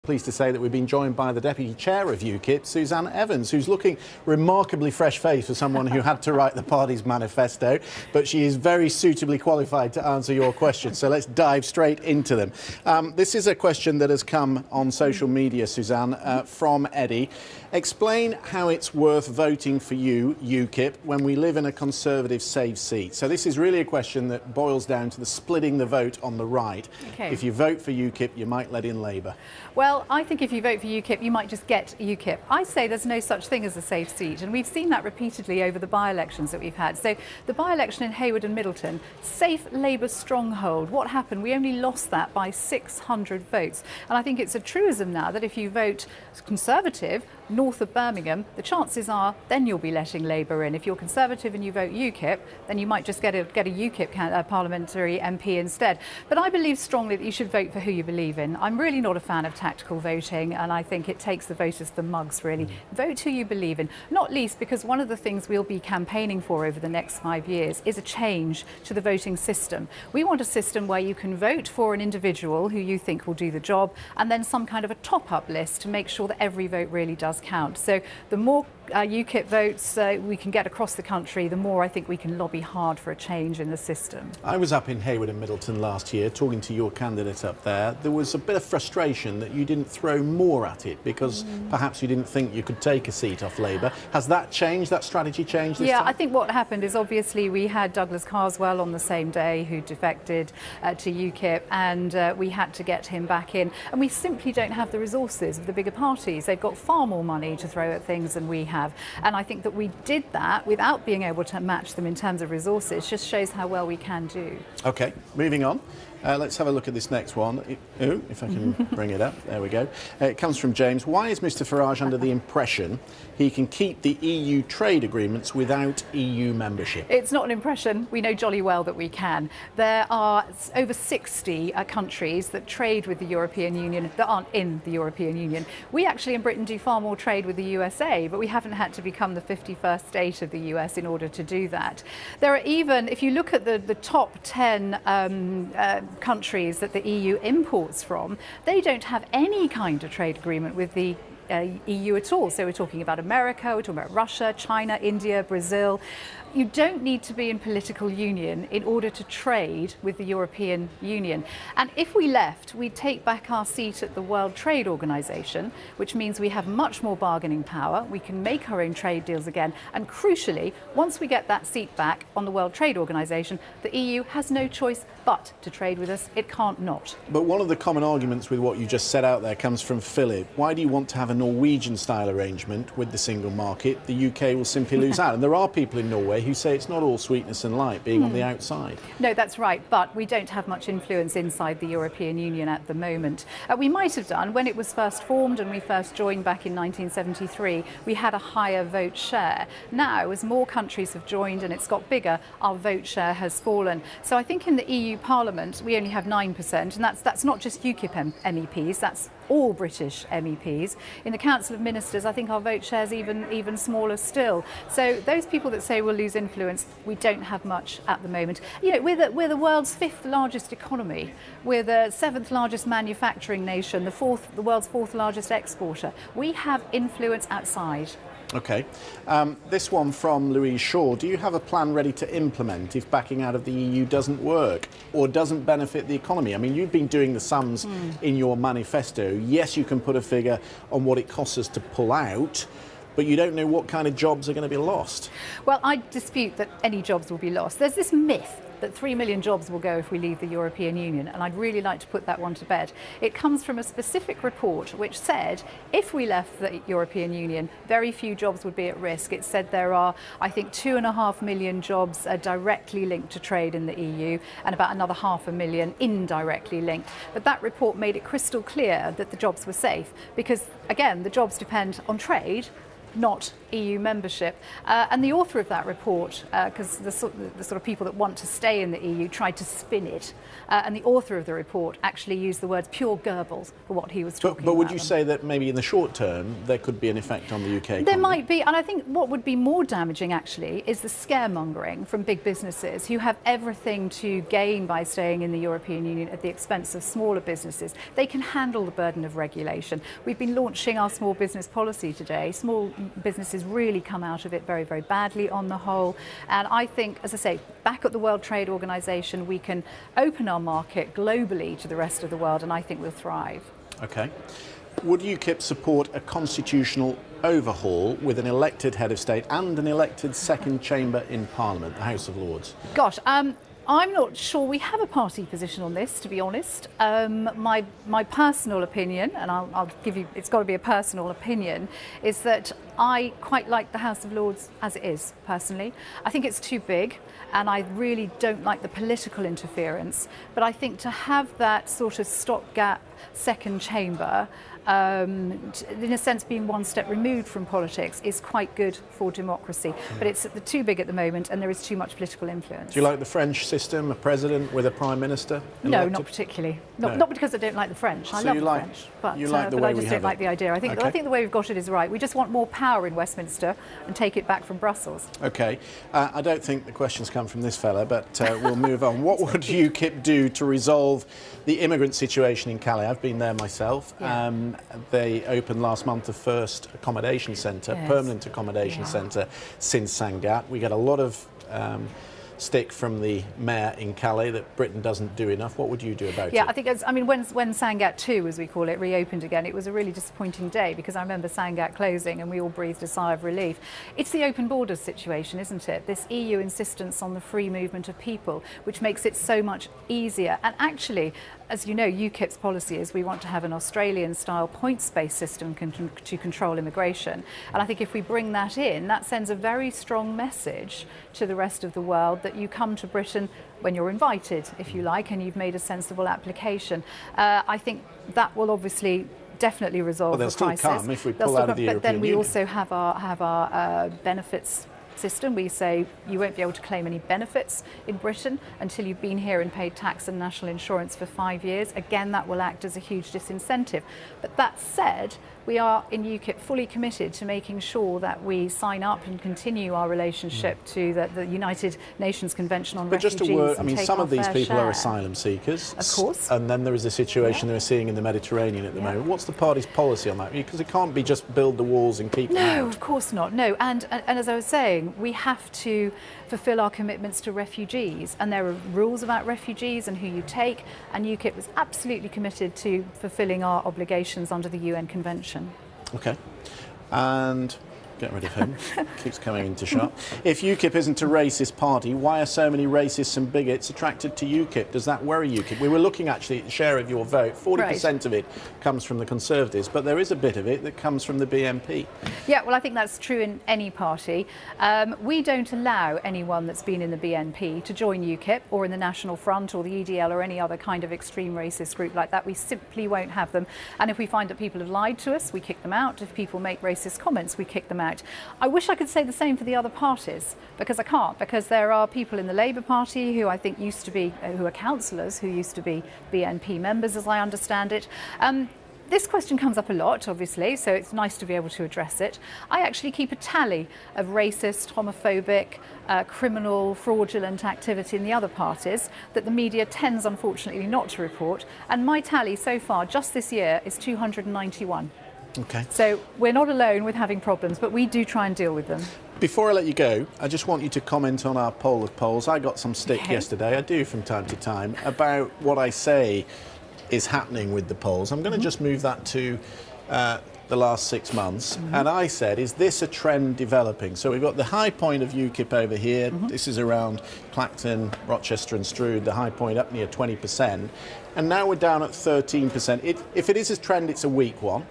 pleased to say that we've been joined by the Deputy Chair of UKIP, Suzanne Evans, who's looking remarkably fresh-faced for someone who had to write the party's manifesto, but she is very suitably qualified to answer your questions. So let's dive straight into them. This is a question that has come on social media, Suzanne, from Eddie. Explain how it's worth voting for you, UKIP, when we live in a Conservative safe seat. So this is really a question that boils down to the splitting the vote on the right. Okay. If you vote for UKIP, you might let in Labour. Well, I think if you vote for UKIP, you might just get UKIP. I say there's no such thing as a safe seat, and we've seen that repeatedly over the by-elections that we've had. So the by-election in Hayward and Middleton, safe Labour stronghold. What happened? We only lost that by 600 votes. And I think it's a truism now that if you vote Conservative, north of Birmingham, the chances are then you'll be letting Labour in. If you're Conservative and you vote UKIP, then you might just get a UKIP parliamentary MP instead. But I believe strongly that you should vote for who you believe in. I'm really not a fan of tactical voting, and I think it takes the voters for mugs, really. Vote who you believe in, not least because one of the things we'll be campaigning for over the next 5 years is a change to the voting system. We want a system where you can vote for an individual who you think will do the job, and then some kind of a top-up list to make sure that every vote really does count. So the more UKIP votes we can get across the country, the more I think we can lobby hard for a change in the system. I was up in Hayward and Middleton last year talking to your candidate up there. There was a bit of frustration that you didn't throw more at it because perhaps you didn't think you could take a seat off Labour. Has that changed, that strategy changed this time? I think what happened is obviously we had Douglas Carswell on the same day who defected to UKIP, and we had to get him back in. And we simply don't have the resources of the bigger parties. They've got far more money to throw at things than we have. And I think that we did that without being able to match them in terms of resources. Just shows how well we can do. OK, moving on. Let's have a look at this next one. If I can bring it up. There we go. It comes from James. Why is Mr Farage under the impression he can keep the EU trade agreements without EU membership? It's not an impression. We know jolly well that we can. There are over 60 countries that trade with the European Union that aren't in the European Union. We actually in Britain do far more trade with the USA, but we haven't had to become the 51st state of the US in order to do that. There are even, if you look at the top 10 countries that the EU imports from, they don't have any kind of trade agreement with the EU at all. So we're talking about America, we're talking about Russia, China, India, Brazil. You don't need to be in political union in order to trade with the European Union. And if we left, we'd take back our seat at the World Trade Organization, which means we have much more bargaining power. We can make our own trade deals again. And crucially, once we get that seat back on the World Trade Organization, the EU has no choice but to trade with us. It can't not. But one of the common arguments with what you just set out there comes from Philip. Why do you want to have a Norwegian-style arrangement with the single market? The UK will simply lose out. And there are people in Norway who say it's not all sweetness and light being on the outside. No, that's right, but we don't have much influence inside the European Union at the moment. We might have done when it was first formed and we first joined back in 1973. We had a higher vote share. Now, as more countries have joined and it's got bigger, our vote share has fallen. So I think in the EU Parliament we only have 9%, and that's not just UKIP MEPs, that's all British MEPs. In the Council of Ministers, I think our vote share is even smaller still. So those people that say we'll lose influence, we don't have much at the moment. You know, we're the world's 5th largest economy. We're the 7th largest manufacturing nation, the world's 4th largest exporter. We have influence outside. OK. This one from Louise Shaw. Do you have a plan ready to implement if backing out of the EU doesn't work or doesn't benefit the economy? I mean, you've been doing the sums in your manifesto. Yes, you can put a figure on what it costs us to pull out, but you don't know what kind of jobs are going to be lost. Well, I dispute that any jobs will be lost. There's this myth that 3 million jobs will go if we leave the European Union, and I'd really like to put that one to bed. It comes from a specific report which said if we left the European Union, very few jobs would be at risk. It said there are, I think, 2.5 million jobs directly linked to trade in the EU and about another 500,000 indirectly linked. But that report made it crystal clear that the jobs were safe because, again, the jobs depend on trade, not EU membership. And the author of that report, because the sort of people that want to stay in the EU tried to spin it, and the author of the report actually used the words pure Goebbels for what he was talking about. But would you say that maybe in the short term there could be an effect on the UK economy? There might be, and I think what would be more damaging actually is the scaremongering from big businesses who have everything to gain by staying in the European Union at the expense of smaller businesses. They can handle the burden of regulation. We've been launching our small business policy today. Small businesses really come out of it very, very badly on the whole. And I think, as I say, back at the World Trade Organization, we can open our market globally to the rest of the world, and I think we'll thrive. Okay. Would UKIP support a constitutional overhaul with an elected head of state and an elected second chamber in Parliament, the House of Lords? Gosh, I'm not sure we have a party position on this, to be honest. My personal opinion, and I'll give you, it's got to be a personal opinion, is that I quite like the House of Lords as it is, personally. I think it's too big, and I really don't like the political interference. But I think to have that sort of stopgap second chamber, in a sense being one step removed from politics, is quite good for democracy. But it's too big at the moment, and there is too much political influence. Do you like the French system, a president with a prime minister elected? No, not particularly. Not because I don't like the French. I love the French, but I just don't like the idea. I think the way we've got it is right. We just want more power in Westminster and take it back from Brussels. Okay. I don't think the questions come from this fella, but we'll move on. What would UKIP do to resolve the immigrant situation in Calais? I've been there myself. Yeah. They opened last month the first accommodation centre, yes. Permanent accommodation centre since Sangatte. We get a lot of stick from the mayor in Calais that Britain doesn't do enough. What would you do about it? Yeah, I think when Sangatte 2, as we call it, reopened again, it was a really disappointing day, because I remember Sangatte closing and we all breathed a sigh of relief. It's the open borders situation, isn't it? This EU insistence on the free movement of people, which makes it so much easier. And actually, as you know, UKIP's policy is we want to have an Australian-style points-based system to control immigration. And I think if we bring that in, that sends a very strong message to the rest of the world that you come to Britain when you're invited, if you like, and you've made a sensible application. I think that will obviously definitely resolve the crisis. They'll still come if we pull out of the European Union. But then we also have our benefits system. We say you won't be able to claim any benefits in Britain until you've been here and paid tax and national insurance for 5 years. Again, that will act as a huge disincentive. But that said, we are in UKIP fully committed to making sure that we sign up and continue our relationship to the United Nations Convention on Refugees. But just a word, I mean, some of these people are asylum seekers. Of course. And then there is a situation they're seeing in the Mediterranean at the moment. What's the party's policy on that? Because it can't be just build the walls and keep them out. No, of course not. No, and as I was saying, we have to fulfil our commitments to refugees, and there are rules about refugees and who you take, and UKIP was absolutely committed to fulfilling our obligations under the UN Convention. Okay. And get rid of him. Keeps coming into shot. If UKIP isn't a racist party, why are so many racists and bigots attracted to UKIP? Does that worry UKIP? We were looking actually at the share of your vote. 40% of it comes from the Conservatives, but there is a bit of it that comes from the BNP. Yeah, well, I think that's true in any party. We don't allow anyone that's been in the BNP to join UKIP or in the National Front or the EDL or any other kind of extreme racist group like that. We simply won't have them. And if we find that people have lied to us, we kick them out. If people make racist comments, we kick them out. I wish I could say the same for the other parties, because I can't, because there are people in the Labour Party who I think used to be, who are councillors, who used to be BNP members, as I understand it. This question comes up a lot, obviously, so it's nice to be able to address it. I actually keep a tally of racist, homophobic, criminal, fraudulent activity in the other parties that the media tends, unfortunately, not to report. And my tally so far, just this year, is 291. Okay. So we're not alone with having problems, but we do try and deal with them. Before I let you go, I just want you to comment on our poll of polls. I got some stick yesterday, I do from time to time, about what I say is happening with the polls. I'm going to just move that to the last 6 months. And I said, is this a trend developing? So we've got the high point of UKIP over here. This is around Clacton, Rochester and Strood, the high point up near 20%. And now we're down at 13%. If it is a trend, it's a weak one,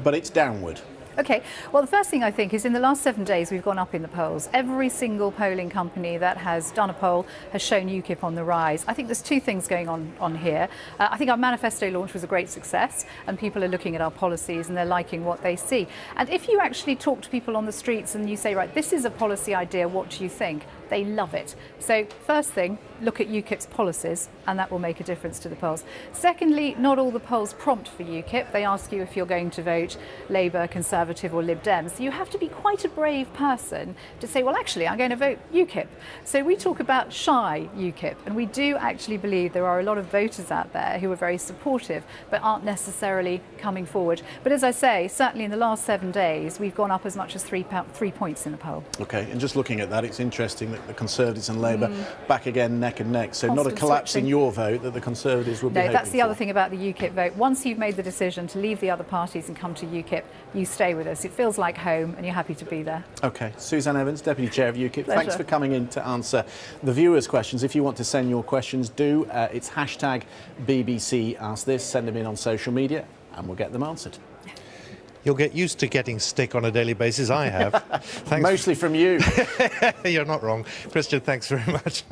but it's downward. Okay, well, the first thing I think is in the last 7 days we've gone up in the polls. Every single polling company that has done a poll has shown UKIP on the rise. I think there's two things going on here. I think our manifesto launch was a great success, and people are looking at our policies and they're liking what they see. And if you actually talk to people on the streets and you say, right, this is a policy idea, what do you think? They love it. So first thing, look at UKIP's policies, and that will make a difference to the polls. Secondly, not all the polls prompt for UKIP. They ask you if you're going to vote Labour, Conservative or Lib Dem. So you have to be quite a brave person to say, well, actually, I'm going to vote UKIP. So we talk about shy UKIP, and we do actually believe there are a lot of voters out there who are very supportive but aren't necessarily coming forward. But as I say, certainly in the last 7 days, we've gone up as much as 3 points in the poll. OK, and just looking at that, it's interesting that the Conservatives and Labour back again neck and neck. So Constant not a collapse switching. in your vote that the Conservatives will be hoping that's the other for. thing about the UKIP vote. Once you've made the decision to leave the other parties and come to UKIP, you stay with us. It feels like home and you're happy to be there. OK, Suzanne Evans, Deputy Chair of UKIP, Pleasure. thanks for coming in to answer the viewers' questions. If you want to send your questions, do. It's hashtag BBC Ask This. Send them in on social media and we'll get them answered. You'll get used to getting stick on a daily basis. I have. Thanks. Mostly from you. You're not wrong. Christian, thanks very much.